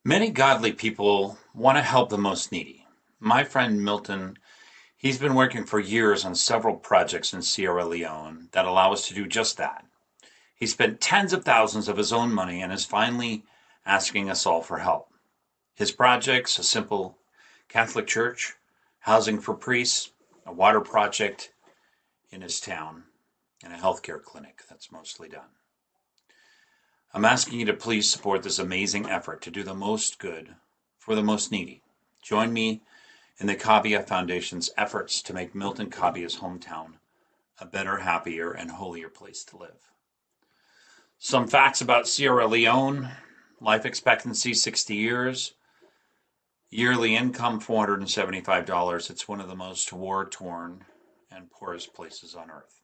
Many godly people want to help the most needy. My friend Milton, he's been working for years on several projects in Sierra Leone that allow us to do just that. He spent tens of thousands of his own money and is finally asking us all for help. His projects, a simple Catholic church, housing for priests, a water project in his town, and a healthcare clinic that's mostly done. I'm asking you to please support this amazing effort to do the most good for the most needy. Join me in the Kabia Foundation's efforts to make Milton Kabia's hometown a better, happier, and holier place to live. Some facts about Sierra Leone: life expectancy 60 years, yearly income $475. It's one of the most war-torn and poorest places on earth.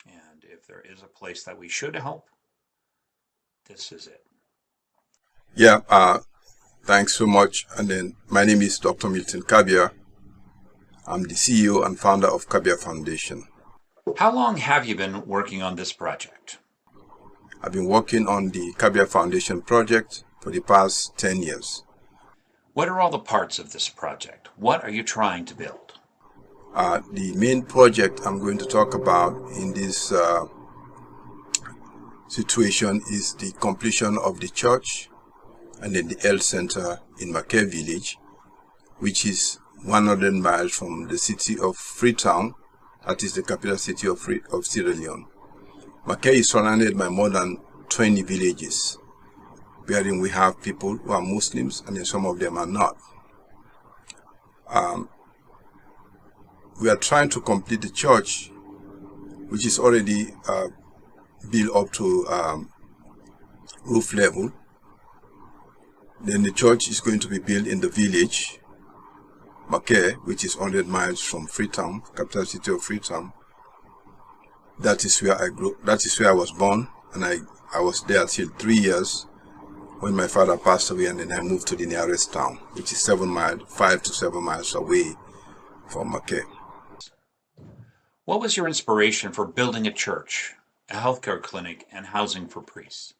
And if there is a place that we should help, this is it. Yeah, thanks so much. And then my name is Dr. Milton Kabia. I'm the CEO and founder of Kabia Foundation. How long have you been working on this project? I've been working on the Kabia Foundation project for the past 10 years. What are all the parts of this project? What are you trying to build? The main project I'm going to talk about in this situation is the completion of the church and then the health center in Makeh village, which is 100 miles from the city of Freetown, that is the capital city of Sierra Leone. Makeh is surrounded by more than 20 villages, wherein we have people who are Muslims and then some of them are not. We are trying to complete the church, which is already built up to roof level. Then the church is going to be built in the village, Makeh, which is 100 miles from Freetown, capital city of Freetown. That is where I grew. That is where I was born, and I was there till 3 years when my father passed away, and then I moved to the nearest town, which is 5 to 7 miles away from Makeh. What was your inspiration for building a church, a healthcare clinic, and housing for priests?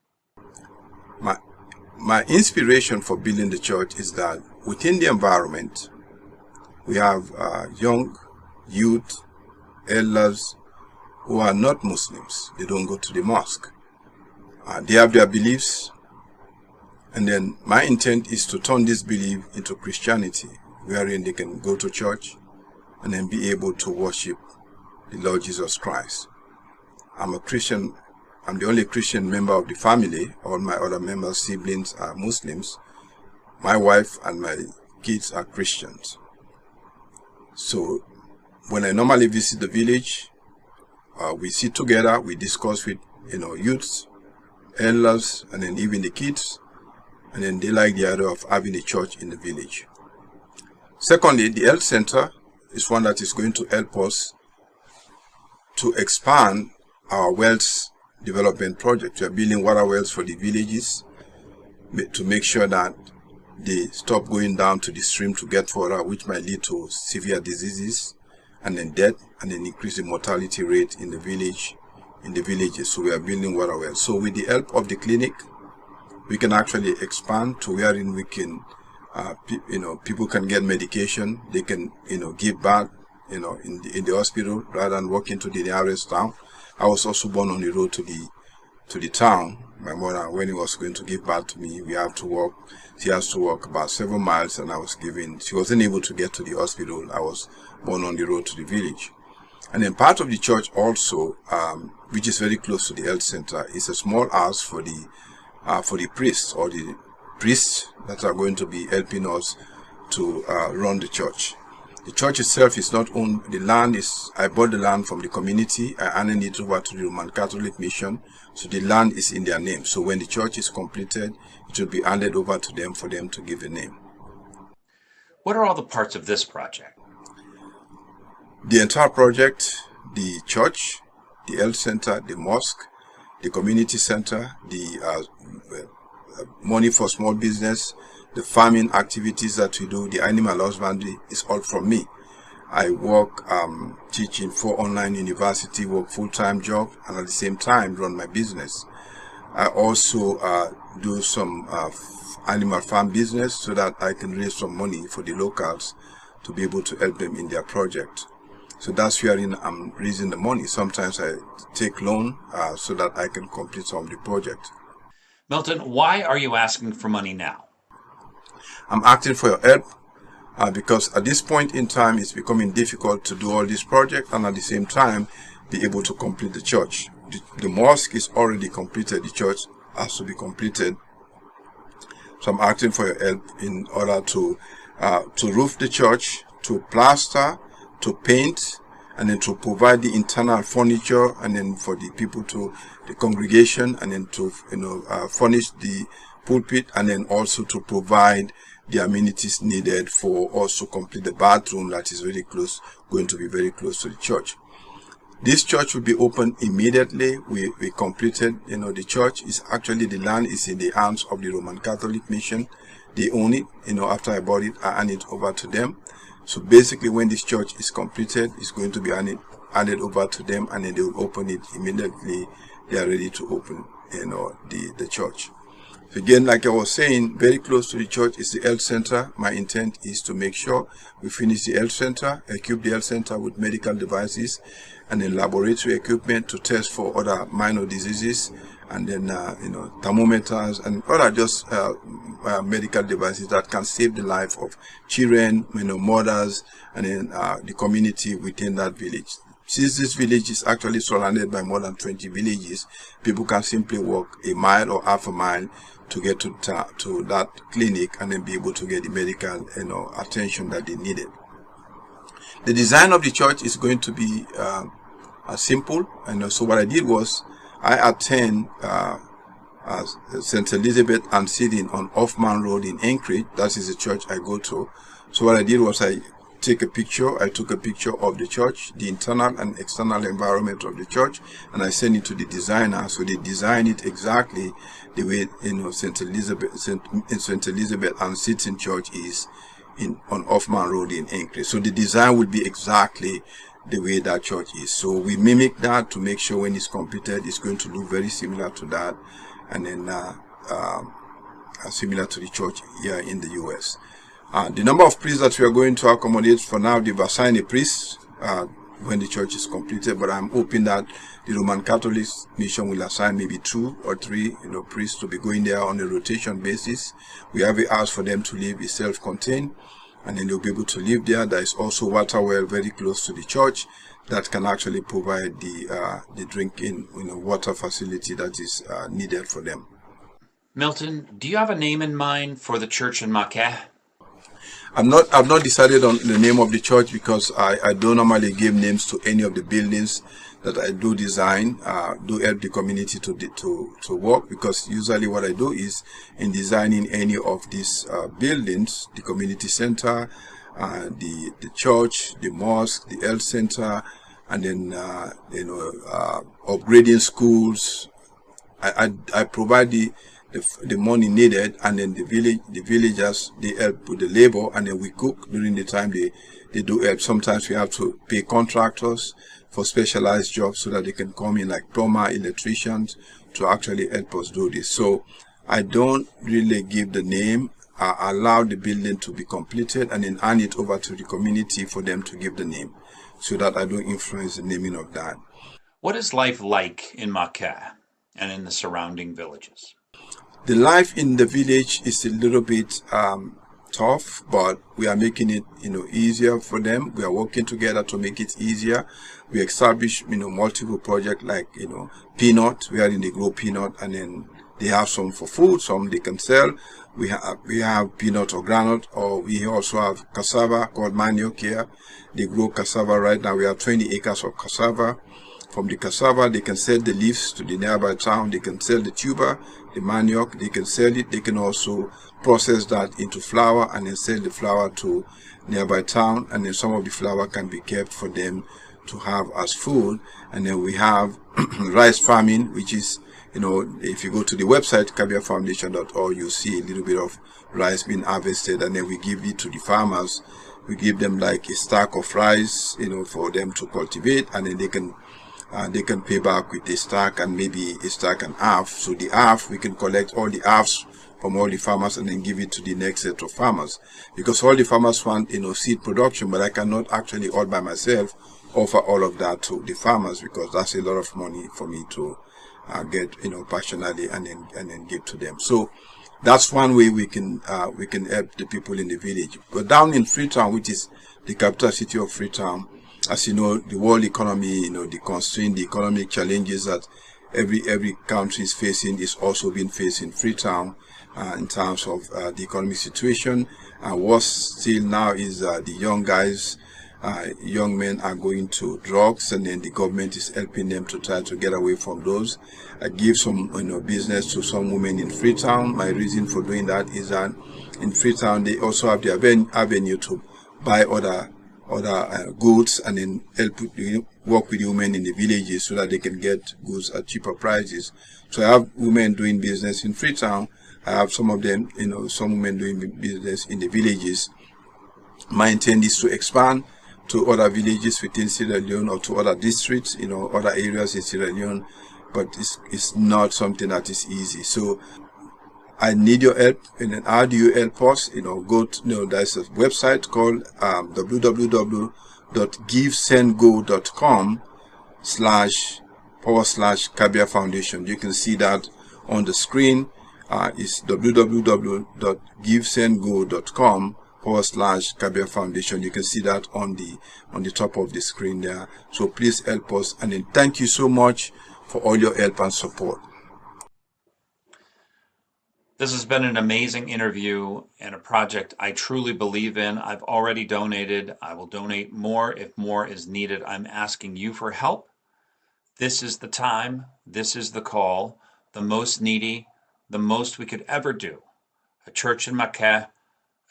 My inspiration for building the church is that within the environment, we have young youth, elders who are not Muslims. They don't go to the mosque. They have their beliefs, and then my intent is to turn this belief into Christianity, wherein they can go to church and then be able to worship the Lord Jesus Christ. I'm a Christian. I'm the only Christian member of the family. All my other members, siblings, are Muslims. My wife and my kids are Christians. So when I normally visit the village, we sit together, we discuss with youths, elders, and then even the kids, and then they like the idea of having a church in the village. Secondly, the health center is one that is going to help us to expand our wells development project. We are building water wells for the villages to make sure that they stop going down to the stream to get water, which might lead to severe diseases and then death, and then increase the mortality rate in the villages. So we are building water wells. So with the help of the clinic, we can actually expand to wherein we can, people can get medication. They can, give back, in the hospital rather than walking to the nearest town. I was also born on the road to the town. My mother, when he was going to give birth to me, she has to walk about 7 miles, and she wasn't able to get to the hospital. I was born on the road to the village. And then part of the church also, which is very close to the health center, is a small house for the priests, or the priests that are going to be helping us to run the church. The church itself is not owned. I bought the land from the community. I handed it over to the Roman Catholic Mission. So the land is in their name. So when the church is completed, it will be handed over to them for them to give a name. What are all the parts of this project? The entire project: the church, the health center, the mosque, the community center, the money for small business, the farming activities that we do, the animal husbandry, is all from me. I work teaching for online university, work full-time job, and at the same time run my business. I also do some animal farm business so that I can raise some money for the locals to be able to help them in their project. So that's where I'm raising the money. Sometimes I take loan so that I can complete some of the project. Milton, why are you asking for money now? I'm asking for your help because at this point in time, it's becoming difficult to do all these projects and at the same time be able to complete the church. The mosque is already completed. The church has to be completed. So I'm asking for your help in order to roof the church, to plaster, to paint, and then to provide the internal furniture, and then for the people the congregation, and then to furnish the pulpit, and then also to provide the amenities needed for also complete the bathroom that is going to be very close to the church. This church will be open immediately. We completed, the church is actually, the land is in the hands of the Roman Catholic Mission. They own it. After I bought it, I hand it over to them. So basically, when this church is completed, it's going to be handed over to them, and then they will open it immediately. They are ready to open, the church. So again, like I was saying, very close to the church is the health center. My intent is to make sure we finish the health center, equip the health center with medical devices, and then laboratory equipment to test for other minor diseases, and then thermometers and other just medical devices that can save the life of children, mothers, and then the community within that village. Since this village is actually surrounded by more than 20 villages, people can simply walk a mile or half a mile to get to that clinic and then be able to get the medical attention that they needed. The design of the church is going to be simple, and so what I did was I attend St. Elizabeth and Sitting on Hoffman Road in Anchorage. That is the church I go to. So what I did was I took a picture of the church, the internal and external environment of the church, and I sent it to the designer. So they designed it exactly the way St. Elizabeth and Sitting Church is on Hoffman Road in Anchorage. So the design will be exactly the way that church is. So we mimic that to make sure when it's completed, it's going to look very similar to that, and then similar to the church here in the U.S. The number of priests that we are going to accommodate, for now, they've assigned a priest when the church is completed, but I'm hoping that the Roman Catholic Mission will assign maybe 2 or 3 priests to be going there on a rotation basis. We have a house for them to live, is self-contained, and then they'll be able to live there. There is also water well very close to the church that can actually provide the drinking water facility that is needed for them. Milton, do you have a name in mind for the church in Maquet? I've not decided on the name of the church because I don't normally give names to any of the buildings that I do design, do help the community to work, because usually what I do is in designing any of these buildings, the community center, the church, the mosque, the health center, and then upgrading schools. I provide the money needed, and then the villagers, they help with the labor, and then we cook during the time they do help. Sometimes we have to pay contractors for specialized jobs so that they can come in, like plumber, electricians, to actually help us do this. So I don't really give the name. I allow the building to be completed and then hand it over to the community for them to give the name, so that I don't influence the naming of that. What is life like in Maquet and in the surrounding villages? The life in the village is a little bit tough, but we are making it easier for them. We are working together to make it easier. We establish multiple projects like peanut. We are in the grow peanut, and then they have some for food, some they can sell. We have peanut or granite, or we also have cassava called manioc here. They grow cassava right now. We have 20 acres of cassava. From the cassava, they can sell the leaves to the nearby town. They can sell the tuber, the manioc. They can sell it. They can also process that into flour and then sell the flour to nearby town. And then some of the flour can be kept for them to have as food. And then we have rice farming, which is, if you go to the website, kabiafoundation.org, you'll see a little bit of rice being harvested, and then we give it to the farmers. We give them like a stack of rice, for them to cultivate, and then they can pay back with a stack and maybe a stack and a half. So the half, we can collect all the halves from all the farmers and then give it to the next set of farmers. Because all the farmers want, seed production, but I cannot actually all by myself offer all of that to the farmers, because that's a lot of money for me to get, personally and then give to them. So that's one way we can help the people in the village. But down in Freetown, which is the capital city of Freetown, as you know, the world economy, the constraint, the economic challenges that every country is facing is also being faced in Freetown in terms of the economic situation. And what's still now is the young men are going to drugs, and then the government is helping them to try to get away from those. I give some business to some women in Freetown. My reason for doing that is that in Freetown they also have the avenue to buy other goods and then help work with the women in the villages so that they can get goods at cheaper prices. So I have women doing business in Freetown. I have some of them, some women doing business in the villages. My intent is to expand to other villages within Sierra Leone or to other districts, other areas in Sierra Leone, but it's not something that is easy. So I need your help. And then how do you help us? Go to, there's a website called www.givesendgo.com// Foundation. You can see that on the screen. It's www.givesendgo.com / Kabia Foundation. You can see that on the top of the screen there. So please help us, and then thank you so much for all your help and support. This has been an amazing interview and a project I truly believe in. I've already donated. I will donate more if more is needed. I'm asking you for help. This is the time. This is the call. The most needy, the most we could ever do. A church in Maquet,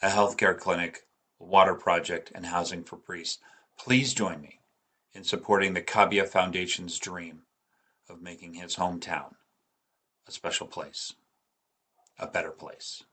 a healthcare clinic, a water project, and housing for priests. Please join me in supporting the Kabia Foundation's dream of making his hometown a special place, a better place.